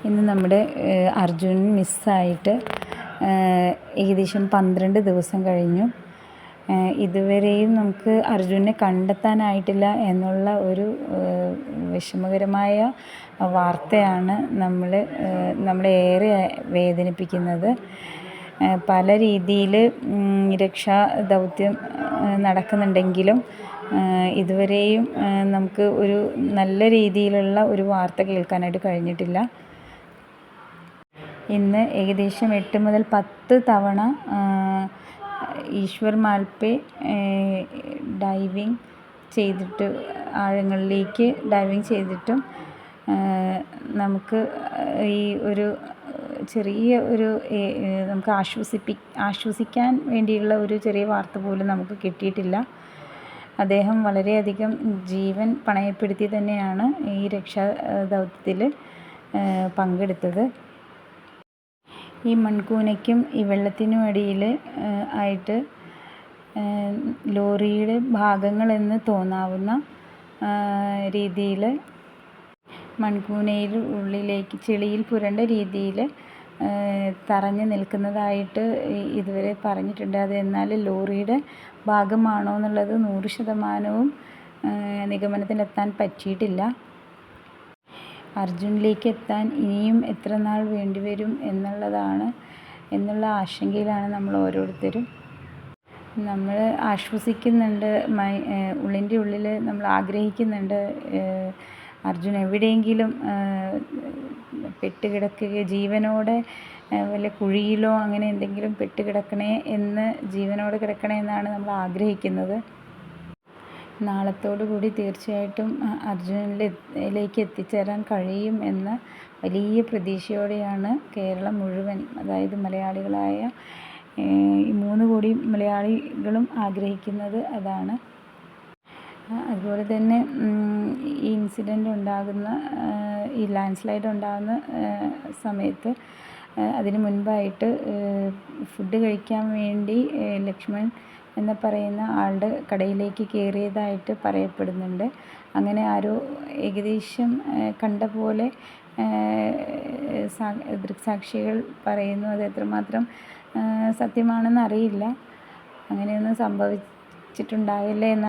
ഇന്ന് നമ്മുടെ അർജുൻ മിസ്സായിട്ട് ഏകദേശം 12 ദിവസം കഴിഞ്ഞു. ഇതുവരെയും നമുക്ക് അർജുനെ കണ്ടെത്താനായിട്ടില്ല എന്നുള്ള ഒരു വിഷമകരമായ വാർത്തയാണ് നമ്മളെ ഏറെ വേദനിപ്പിക്കുന്നത്. പല രീതിയിൽ രക്ഷാ ദൗത്യം നടക്കുന്നുണ്ടെങ്കിലും ഇതുവരെയും നമുക്ക് ഒരു നല്ല രീതിയിലുള്ള ഒരു വാർത്ത കേൾക്കാനായിട്ട് കഴിഞ്ഞിട്ടില്ല. ഇന്ന് ഏകദേശം 8 മുതൽ 10 തവണ ഈശ്വർ മാൽപേ ഡൈവിങ് ചെയ്തിട്ട് ആഴങ്ങളിലേക്ക് ഡൈവിങ് ചെയ്തിട്ടും നമുക്ക് ഈ ഒരു ചെറിയ ഒരു നമുക്ക് ആശ്വസിക്കാൻ വേണ്ടിയുള്ള ഒരു ചെറിയ വാർത്ത പോലും നമുക്ക് കിട്ടിയിട്ടില്ല. അദ്ദേഹം വളരെയധികം ജീവൻ പണയപ്പെടുത്തി തന്നെയാണ് ഈ രക്ഷാ ദൗത്യത്തിൽ പങ്കെടുത്തത്. ഈ മൺകൂനയ്ക്കും ഈ വെള്ളത്തിനും അടിയിൽ ആയിട്ട് ലോറിയുടെ ഭാഗങ്ങളെന്ന് തോന്നാവുന്ന രീതിയിൽ മൺകൂനയിൽ ഉള്ളിലേക്ക് ചെളിയിൽ പുരണ്ട രീതിയിൽ തറഞ്ഞു നിൽക്കുന്നതായിട്ട് ഇതുവരെ പറഞ്ഞിട്ടുണ്ട്. അത് എന്നാൽ ലോറിയുടെ ഭാഗമാണോ എന്നുള്ളത് 100% നിഗമനത്തിലെത്താൻ പറ്റിയിട്ടില്ല. അർജുനിലേക്ക് എത്താൻ ഇനിയും എത്ര നാൾ വേണ്ടിവരും എന്നുള്ള ആശങ്കയിലാണ് നമ്മൾ ഓരോരുത്തരും. നമ്മൾ ആശ്വസിക്കുന്നുണ്ട്, ഉള്ളിൻ്റെ ഉള്ളിൽ നമ്മൾ ആഗ്രഹിക്കുന്നുണ്ട് അർജുൻ എവിടെയെങ്കിലും പെട്ടുകിടക്കുകയോ ജീവനോടെ വല്ല കുഴിയിലോ അങ്ങനെ എന്തെങ്കിലും ജീവനോടെ കിടക്കണേ എന്നാണ് നമ്മൾ ആഗ്രഹിക്കുന്നത്. നാളത്തോടുകൂടി തീർച്ചയായിട്ടും അർജുനിലേക്ക് എത്തിച്ചേരാൻ കഴിയും എന്ന വലിയ പ്രതീക്ഷയോടെയാണ് കേരളം മുഴുവൻ, അതായത് മലയാളികളായ ഈ 3 കോടി മലയാളികളും ആഗ്രഹിക്കുന്നത് അതാണ്. അതുപോലെ തന്നെ ഈ ഇൻസിഡൻ്റ് ഉണ്ടാകുന്ന ഈ ലാൻഡ് സ്ലൈഡ് ഉണ്ടാകുന്ന സമയത്ത് അതിന് മുൻപായിട്ട് ഫുഡ് കഴിക്കാൻ വേണ്ടി ലക്ഷ്മൺ എന്ന് പറയുന്ന ആളുടെ കടയിലേക്ക് കയറിയതായിട്ട് പറയപ്പെടുന്നുണ്ട്. അങ്ങനെ ആരോ ഏകദേശം കണ്ട പോലെ ദൃക്സാക്ഷികൾ പറയുന്നു. അത് എത്രമാത്രം സത്യമാണെന്ന് അറിയില്ല. അങ്ങനെയൊന്നും സംഭവിച്ചിട്ടുണ്ടാവില്ല എന്ന്